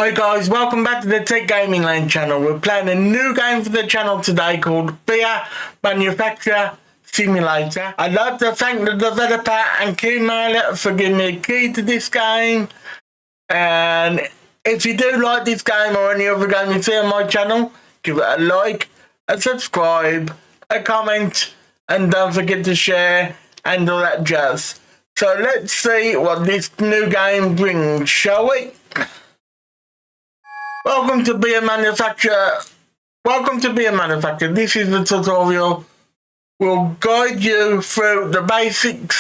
Hi guys, welcome back to the Tech Gaming Lane channel. We're playing a new game for the channel today called Beer Manufacturer Simulator. I'd like to thank the developer and Keymailer for giving me a key to this game. And if you do like this game or any other game you see on my channel, give it a like, a subscribe, a comment, and don't forget to share and all that jazz. So let's see what this new game brings, shall we? Welcome to Beer Manufacturer. This is the tutorial. We'll guide you through the basic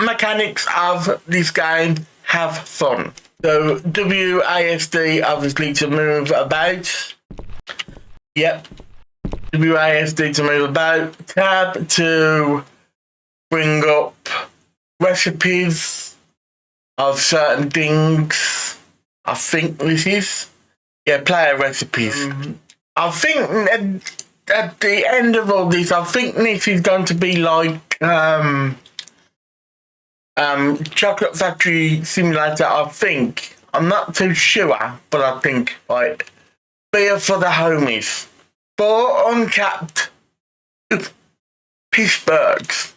mechanics of this game. Have fun. So WASD obviously to move about. Yep. WASD to move about. Tab to bring up recipes of certain things. I think this is, player recipes. I think at the end of all this, I think this is going to be like Chocolate Factory Simulator. I think, I'm not too sure, but I think like beer for the homies, 4 uncapped Pittsburghs.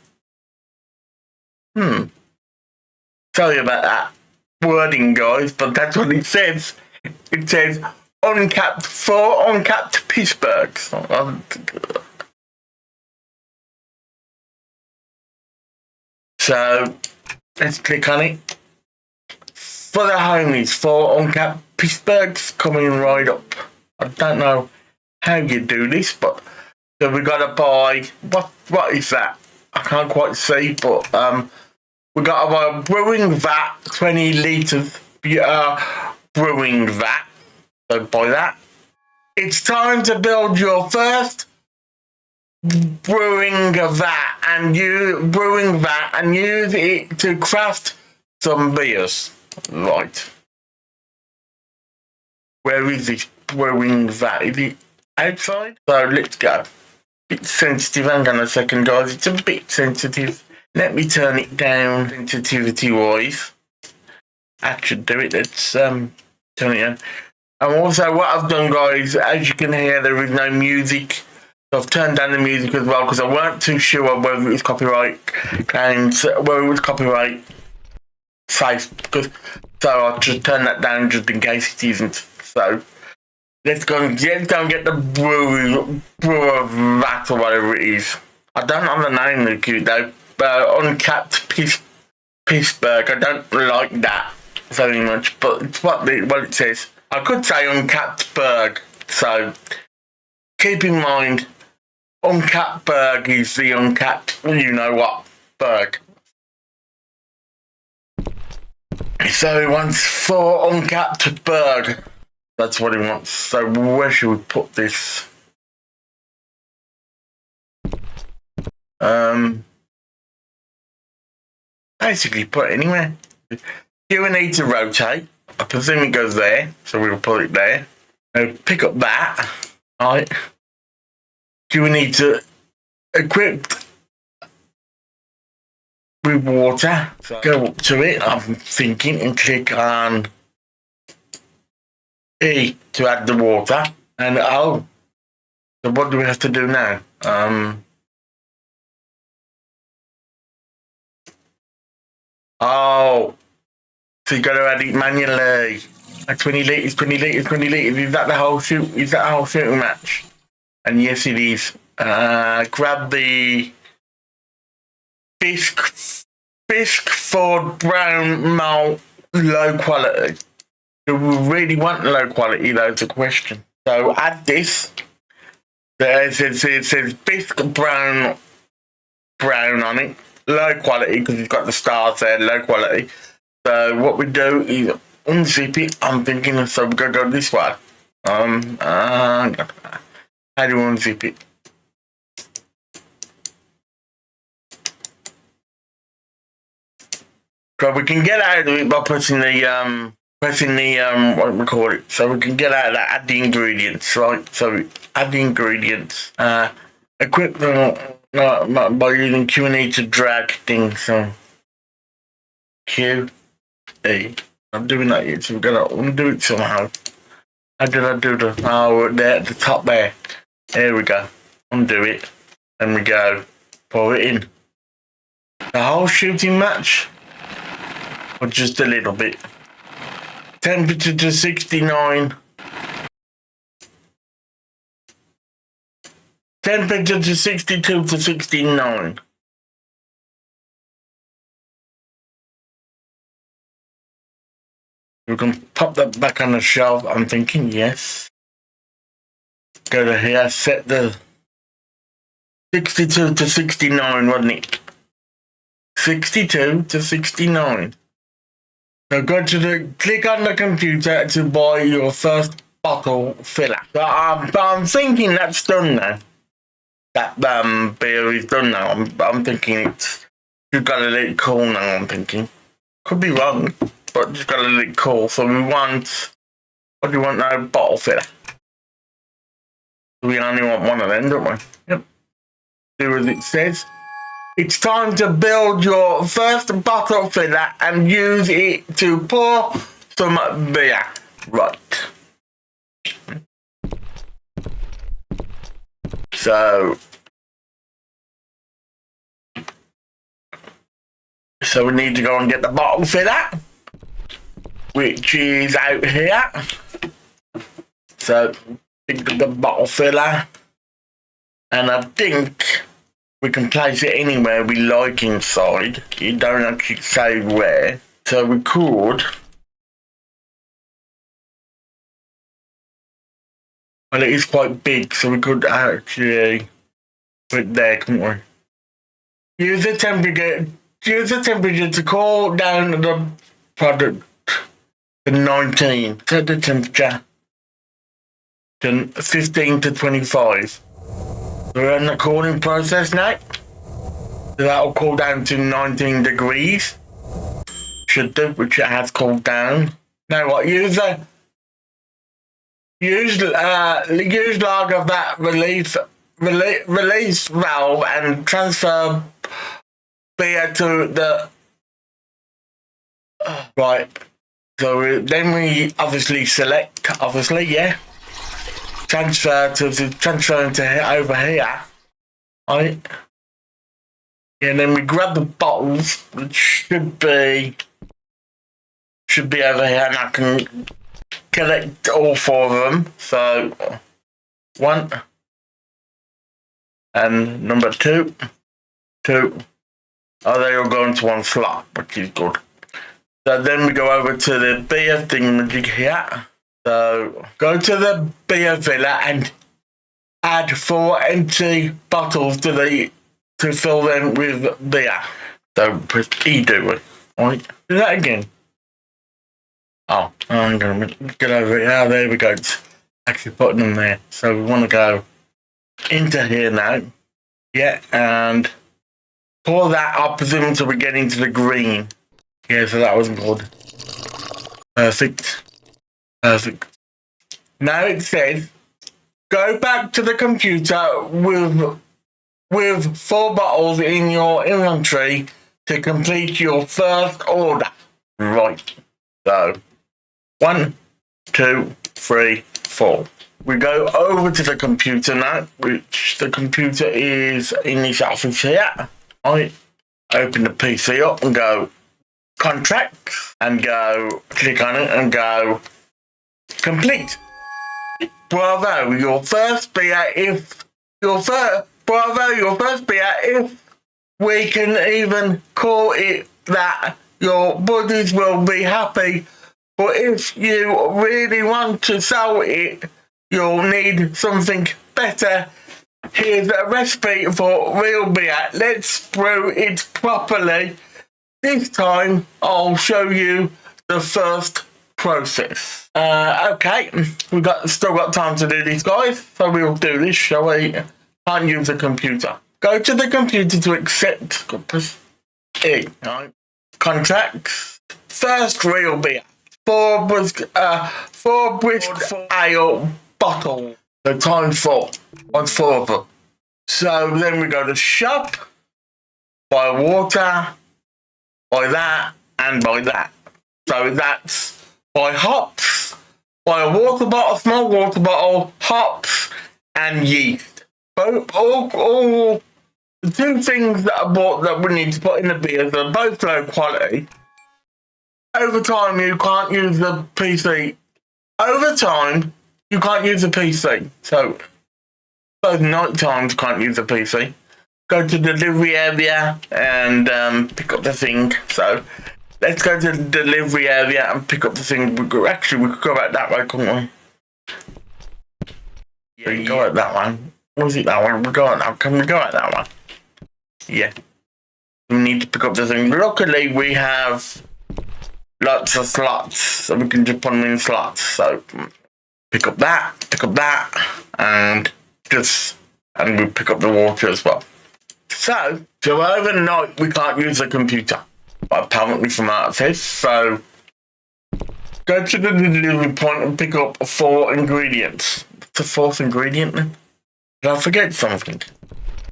Sorry about that wording, guys, but that's what it says. It says 4 uncapped Pittsburghs. So let's click on it. For the homies, 4 uncapped Pittsburghs coming right up. I don't know how you do this, but so we gotta buy what is that? I can't quite see, but we got a brewing vat, 20 litres brewing vat. So buy that. It's time to build your first brewing vat and use it to craft some beers. Right. Where is this brewing vat? Is it outside? So let's go. Bit sensitive. Hang on a second, guys. It's a bit sensitive. Let me turn it down sensitivity-wise. That should do it. Let's turn it down. And also what I've done, guys, as you can hear, there is no music. So I've turned down the music as well because I weren't too sure whether it was copyright claims, whether it was copyright safe. So I'll just turn that down just in case it isn't. So let's go and get the brewer vat or whatever it is. I don't have the name of it though. Uncapped Pittsburgh. I don't like that very much, but it's what it says. I could say uncapped berg, so keep in mind uncapped berg is the uncapped, you know what, berg. So he wants 4 uncapped berg. That's what he wants. So where should we put this? Basically put it anywhere. You will need to rotate. I presume it goes there, so we'll put it there. Now pick up that. Right. You will need to equip with water. So go up to it, I'm thinking, and click on E to add the water. And so what do we have to do now? So you got to add it manually. 20 litres. Is that the whole shooting match? And yes, it is. Grab the Bisque Ford Brown Malt low quality. Do we really want low quality? That's the question. So add this. It says Bisque Brown on it. Low quality because it's got the stars there. Low quality. So what we do is unzip it. I'm thinking, so we're gonna go this way. How do we unzip it? So we can get out of it by pressing the what we call it. So we can get out of that. Add the ingredients, right? So add the ingredients. Equip them by using Q&E to drag things. So Q E. I'm doing that yet, so we're gonna undo it somehow. How did I do the? Oh, there at the top there. There we go. Undo it. Then we go. Pour it in. The whole shooting match, or just a little bit. Temperature to 69. Temperature to 62 to 69. We can pop that back on the shelf. I'm thinking yes. Go to here, set the 62 to 69, wasn't it? 62 to 69. So go to click on the computer to buy your first bottle filler. So I'm thinking that's done now. That beer is done now. I'm thinking you've got to let it cool now. I'm thinking could be wrong, but just got to let it cool. So we want, what do you want now? Bottle filler. We only want one of them, don't we? Yep. Do as it says. It's time to build your first bottle filler and use it to pour some beer. Right. So we need to go and get the bottle filler, which is out here. So pick up the bottle filler, and I think we can place it anywhere we like inside. You don't actually say where. So we could. Well, it is quite big, so we could actually put it there, couldn't we? Use the temperature to cool down the product to 19. Set the temperature to 15 to 25. We're in the cooling process now. So that'll cool down to 19 degrees. Should do, which it has cooled down. Now what? Use log of that release valve and transfer beer to the right. So then we obviously select, yeah. Transfer to over here. Right. And then we grab the bottles, which should be over here, and I can collect all four of them. So one and number two. Oh, they all go into one slot, which is good. So then we go over to the beer thingamajig here. So go to the beer filler and add 4 empty bottles to fill them with beer. So press E, do it. Right. Do that again. Oh, I'm gonna get over it. Oh, there we go. It's actually putting them there. So we want to go into here now. Yeah, and pour that opposite until we get into the green. Yeah, so that was good. Perfect. Now it says, go back to the computer with 4 bottles in your inventory to complete your first order. Right. So 1, 2, 3, 4. We go over to the computer now, which the computer is in this office here. I open the PC up and go contracts and go click on it and go complete. Bravo, your first beer if we can even call it that. Your buddies will be happy, but if you really want to sell it, you'll need something better. Here's a recipe for real beer. Let's brew it properly. This time I'll show you the first process. Okay, we've still got time to do this, guys, so we'll do this, shall we? Can't use the computer. Go to the computer to accept. Press E. Right. Contracts. First real beer. 4 brisk ale bottle. So times 4. What's 4 of them? So then we go to shop. Buy water. Buy that and buy that. So that's by hops, by a water bottle, small water bottle, hops, and yeast. Both, all the two things that I bought that we need to put in the beers are both low quality. Over time, you can't use the PC. Over time, you can't use the PC. So, both night times can't use the PC. Go to the delivery area and pick up the thing. So, let's go to the delivery area and pick up the thing. We could go out that way, couldn't we? Yeah, we go out that one. Was it that one? Can we go out that one? Yeah. We need to pick up the thing. Luckily, we have lots of slots, so we can just put them in slots. So pick up that, and we pick up the water as well. So overnight we can't use the computer, but apparently from that says so. Go to the delivery point and pick up 4 ingredients. What's the 4th ingredient then? Did I forget something?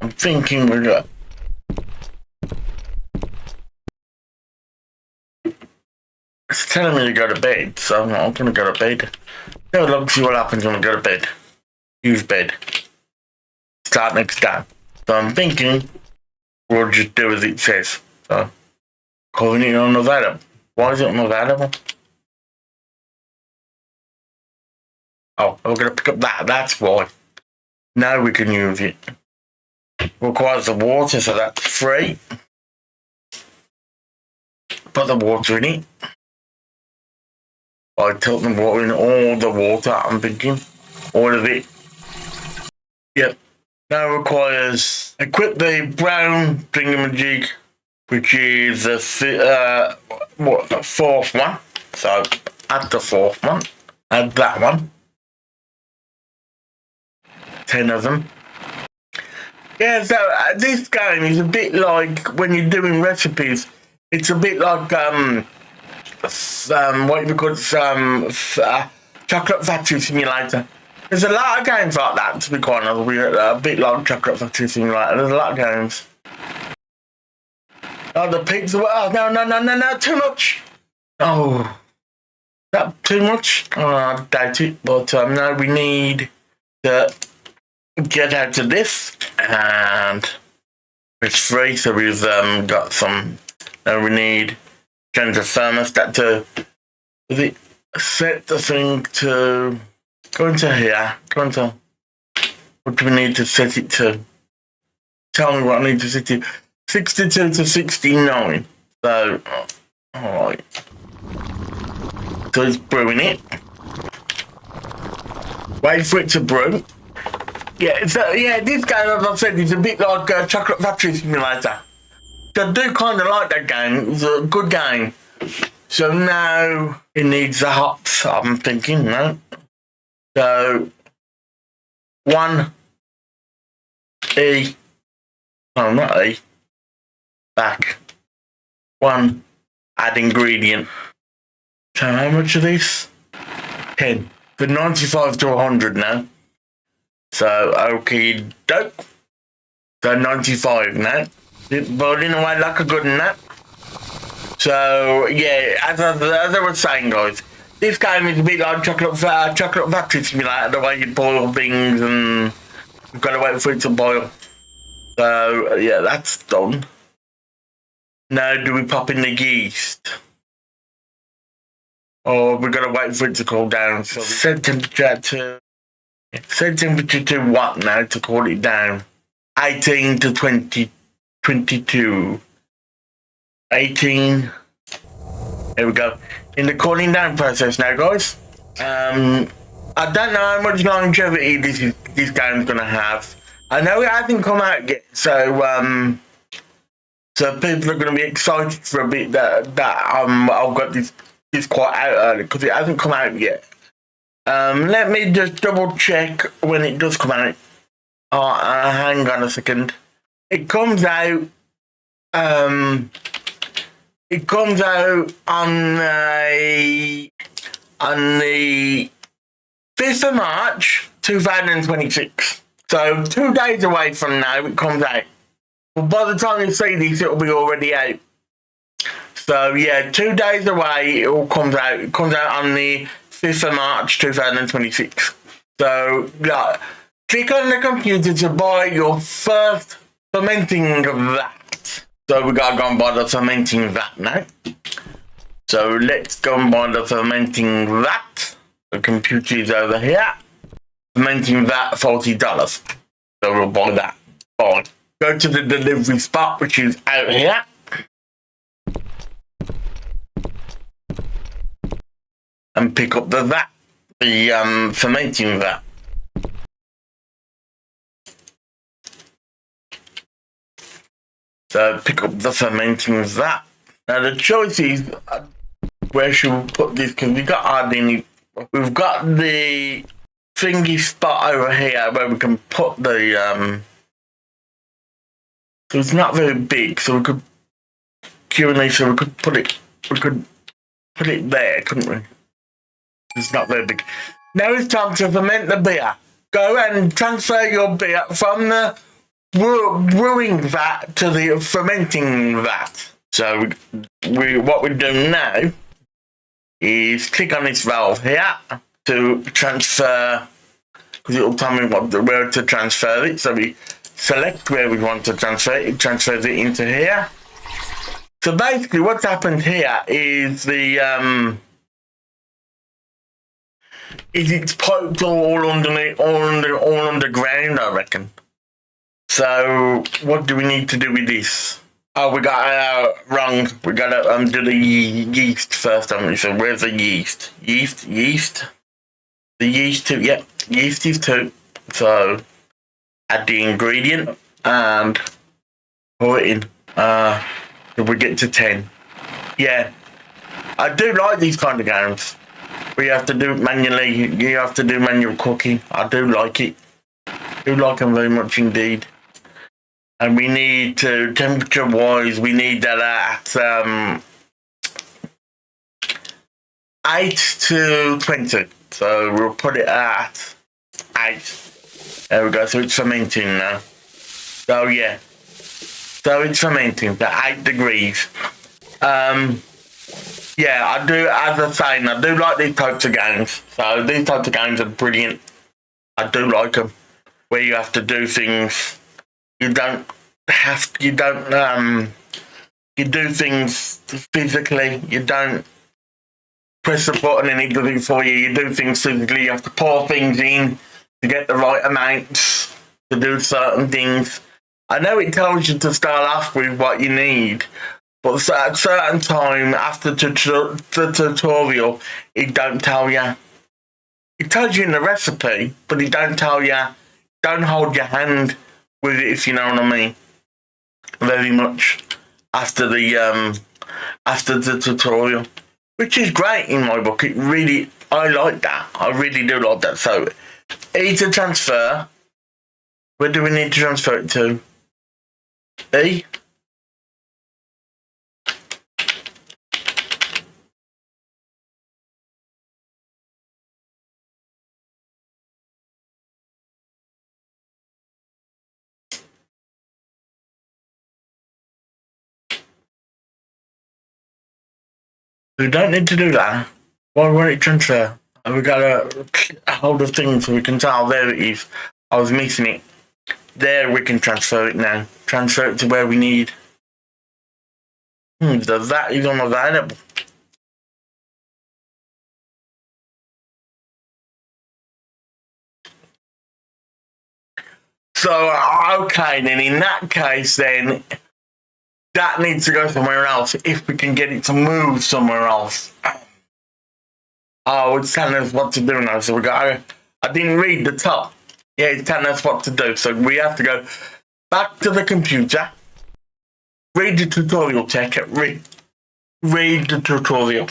I'm thinking we're good. It's telling me to go to bed, so I'm not going to go to bed. Have a look, see what happens when we go to bed. Use bed. Start next day. So I'm thinking we'll just do as it says. So, calling it unavailable. Why is it unavailable? Oh, we're going to pick up that. That's why. Now we can use it. Requires the water, so that's free. Put the water in it. I tilt the water in, all the water, I'm thinking. All of it. Yep. Now requires equip the brown thingamajig, which is the 4th one. So add the 4th one. Add that one. 10 of them. Yeah, so this game is a bit like when you're doing recipes. It's a bit like what you call Chocolate Factory Simulator. There's a lot of games like that, to be quite honest. We're a bit like Chocolate Factory Simulator. There's a lot of games. Oh, the pizza. Oh, no, too much. Oh, that too much? Oh, I doubt it. But no, we need to get out of this. And it's free, so we've got some. Now we need change the thermostat to set the thing to go into here. What do we need to set it to? Tell me what I need to set it. 62 to 69. So, alright. So it's brewing it. Wait for it to brew. Yeah, so this game, as I said, is a bit like Chocolate Factory Simulator. So I do kind of like that game. It's a good game. So now it needs the hops, I'm thinking, no? So 1 E. Oh, not E. Back. 1 add ingredient. So how much are these? 10. For 95 to 100 now. So okay, dope. So 95 now. Boiling away like a good nut. So yeah, as I was saying, guys, this game is a bit like Chocolate Factory Simulator, the way you boil things and you've got to wait for it to boil. So yeah, that's done. Now do we pop in the yeast? Or we've got to wait for it to cool down. So set temperature to what now to cool it down? 18 to 22. 18. Here we go. In the cooling down process now, guys. I don't know how much longevity this game's gonna have. I know it hasn't come out yet, so people are gonna be excited for a bit that I've got this quite out early because it hasn't come out yet. Let me just double check when it does come out. Hang on a second. It comes out. It comes out on the 5th of March, 2026. So 2 days away from now, it comes out. But by the time you see this, it'll be already out. So yeah, 2 days away. It all comes out. It comes out on the 5th of March 2026. So yeah, click on the computer to buy your first fermenting vat. So we gotta go and buy the fermenting vat now. So let's go and buy the fermenting vat. The computer is over here. Fermenting vat, $40. So we'll buy that. Fine. Go to the delivery spot, which is out here. And pick up the vat. The fermenting vat. So pick up the fermenting vat. Now the choice is where should we put this, because we've got the thingy spot over here where we can put the so it's not very big, so we could Q&A, so we could put it there, couldn't we? It's not very big. Now it's time to ferment the beer. Go and transfer your beer from the brewing vat to the fermenting vat. So what we're doing now is click on this valve here to transfer, because it'll tell me where to transfer it. So we select where we want to transfer it. It transfers it into here. So basically what's happened here is it's piped all underground, I reckon. So what do we need to do with this? Oh, we got wrong. We gotta do the yeast first, haven't we? So where's the yeast? Yeast. The yeast too. Yep, yeast is 2. So add the ingredient and pour it in. We get to 10. Yeah, I do like these kind of games. We have to do it manually. You have to do manual cooking. I do like it. I do like them very much indeed. And we need to, temperature-wise, we need that at 8 to 20. So we'll put it at 8. There we go. So it's fermenting now. So yeah. So it's fermenting at 8 degrees. Yeah, I do, as I say, I do like these types of games. So these types of games are brilliant. I do like them. Where you have to do things. You do things physically. You don't press the button and it does it for you. You do things physically. You have to pour things in to get the right amounts to do certain things. I know it tells you to start off with what you need, but at a certain time after the tutorial, it don't tell you. It tells you in the recipe, but it don't tell you. Don't hold your hand with it, if you know what I mean. Very much after the tutorial, which is great in my book. It really, I like that. I really do like that. So, E to transfer. Where do we need to transfer it to? E. We don't need to do that. Why won't it transfer? We gotta hold the thing so we can tell. There it is. I was missing it. There we can transfer it now. Transfer it to where we need. The VAT is unavailable. So, okay, then in that case, then that needs to go somewhere else if we can get it to move somewhere else. Oh, it's telling us what to do now. So we got. I didn't read the top. Yeah, it's telling us what to do. So we have to go back to the computer, read the tutorial ticket, read the tutorial.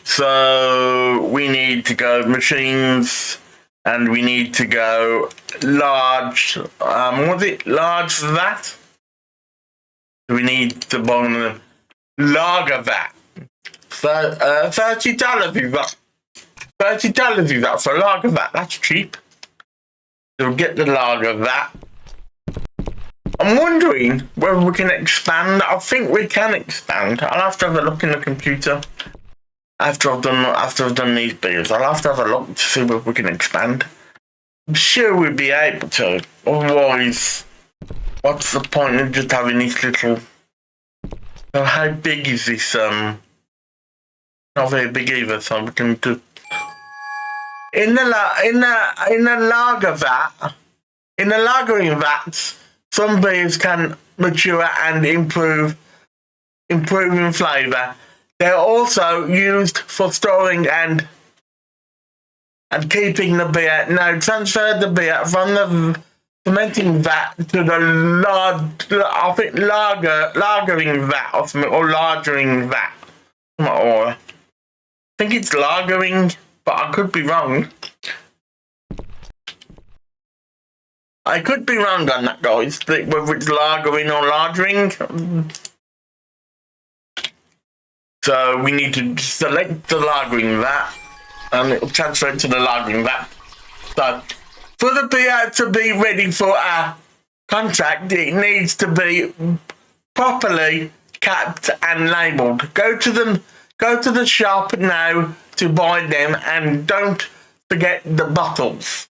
So we need to go machines, and we need to go large. Was it large vat? We need to buy the lager vat. So $30 is that. $30 is that for lager vat. That's cheap. So we'll get the lager vat. I'm wondering whether we can expand. I think we can expand. I'll have to have a look in the computer after I've done these builds. I'll have to have a look to see whether we can expand. I'm sure we'd be able to. Otherwise, what's the point of just having this little? How big is this? Not very big either. So we can do in the lager vat. In the lagering vats, some beers can mature and improve in flavour. They're also used for storing and keeping the beer. Now transfer the beer from the fermenting vat to the lagering vat or something, or lagering vat. Or I think it's lagering, but I could be wrong. I could be wrong on that, guys, whether it's lagering or lagering. So we need to select the lagering vat, and it'll transfer to the lagering vat. So for the beer to be ready for a contract, it needs to be properly capped and labelled. Go to the shop now to buy them, and don't forget the bottles.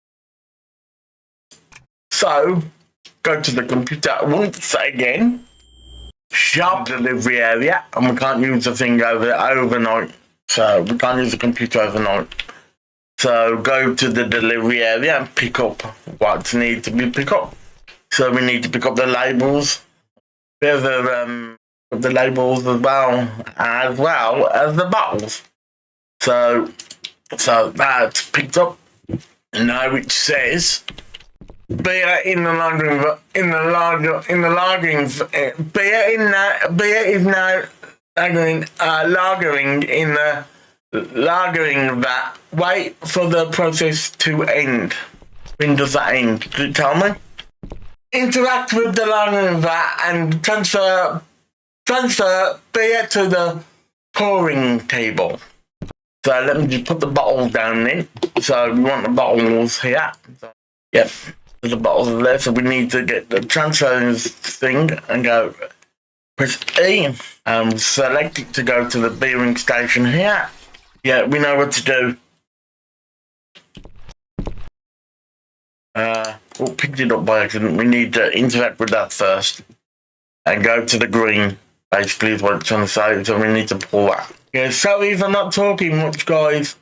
So, go to the computer once again, shop delivery area, and we can't use the thing overnight. So, we can't use the computer overnight. So, go to the delivery area and pick up what needs to be picked up. So, we need to pick up the labels, the labels as well as the bottles. So that's picked up. Now it says beer in the lagering in the lagering vat. Wait for the process to end. When does that end? Does it tell me? Interact with the lagering vat and transfer beer to the pouring table. So let me just put the bottles down then. So we want the bottles here. Yep, the bottles are there. So we need to get the transfer thing and go press E and select it to go to the beering station here. Yeah, we know what to do. Picked it up by accident. We need to interact with that first and go to the green. Basically, is what it's trying to say. So we need to pull that. Yeah, sorry if I'm not talking much, guys.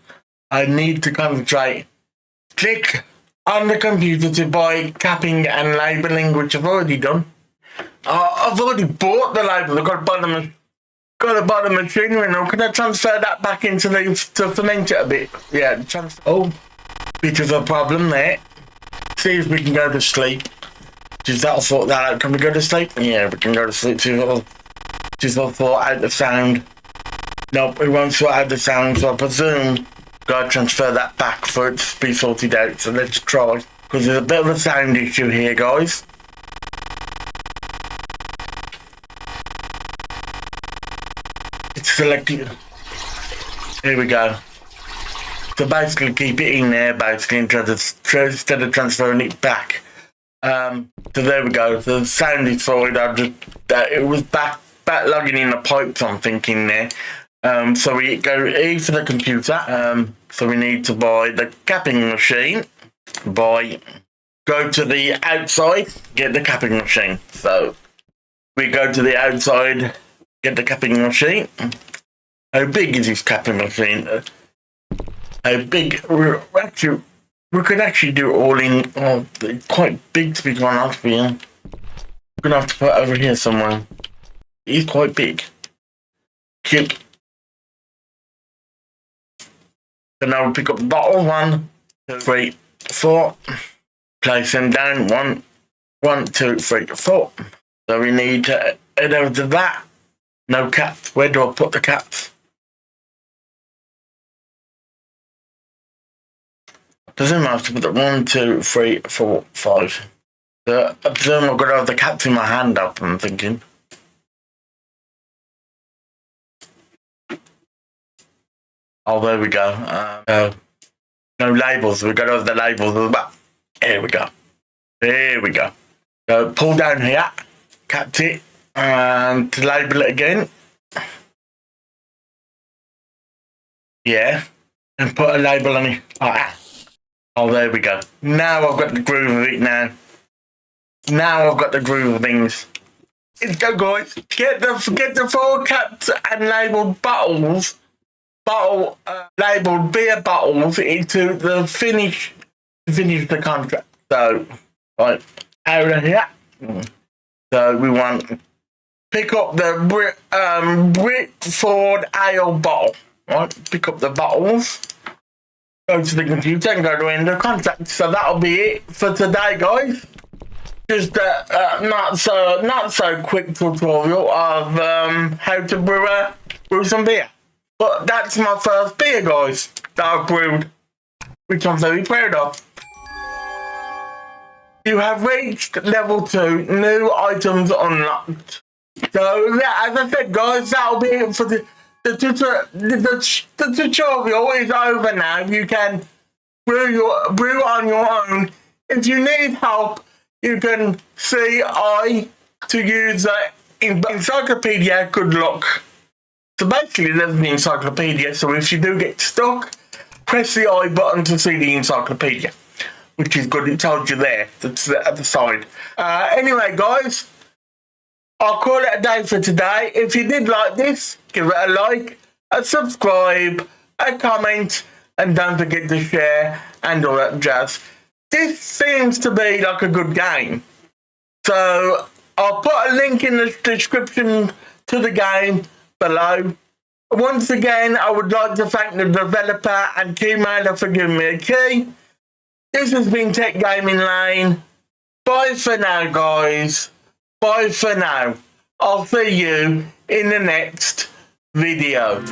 I need to concentrate. Click on the computer to buy capping and labelling, which I've already done. I've already bought the label. I've got to buy the machinery now. Can I transfer that back into to ferment it a bit? Yeah, bit of a problem there. See if we can go to sleep. That'll sort that out. Can we go to sleep? Yeah, we can go to sleep. Just sort out the sound. Nope, we won't sort out the sound, so I presume gotta transfer that back for it to be sorted out. So let's try. Because there's a bit of a sound issue here, guys. It's selected. Here we go. So basically keep it in there, basically, instead of transferring it back. So there we go. So the sound is sorted. It was back logging in the pipes, I'm thinking there. So we go E for the computer. So we need to buy the capping machine. Go to the outside, get the capping machine. So we go to the outside, get the capping machine. How big is this capping machine? How big? We could actually do it all in. Oh, it's quite big to be quite honest with you. We're gonna have to put it over here somewhere. It's quite big. Cute. So now we pick up the bottle. 1, 2, 3, 4. Place them down. 1, 2, 3, 4. So we need to head over to that. No caps. Where do I put the caps? Doesn't have to put it 1, 2, 3, 4, 5. So I presume I've got to have the caps in my hand up, I'm thinking. Oh, there we go. No labels. We've got to have the labels as well. Here we go. There we go. So pull down here, catch it, and label it again. Yeah, and put a label on it like that. Oh, there we go. Now I've got the groove of it now. Now I've got the groove of things. Let's go, guys. Get the full capped and labelled bottles, labelled beer bottles into the finish the contract. So, right, out of here. So we want pick up the Whitford Ale bottle. Right, pick up the bottles. Go to the computer and go to end of contract. So that'll be it for today, guys. Just not so quick tutorial of how to brew some beer. But that's my first beer, guys, that I've brewed, which I'm very proud of. You have reached level 2, new items unlocked. So yeah, as I said, guys, that'll be it for the tutorial is over now. You can brew on your own. If you need help, you can see I to use the encyclopedia. Good luck. So basically, there's an encyclopedia. So if you do get stuck, press the I button to see the encyclopedia, which is good. It tells you there. That's at the side. Anyway, guys, I'll call it a day for today. If you did like this, give it a like, a subscribe, a comment, and don't forget to share and all that jazz. This seems to be like a good game. So I'll put a link in the description to the game below. Once again, I would like to thank the developer and keymailer for giving me a key. This has been Tech Gaming Lane. Bye for now, guys. Bye for now. I'll see you in the next video.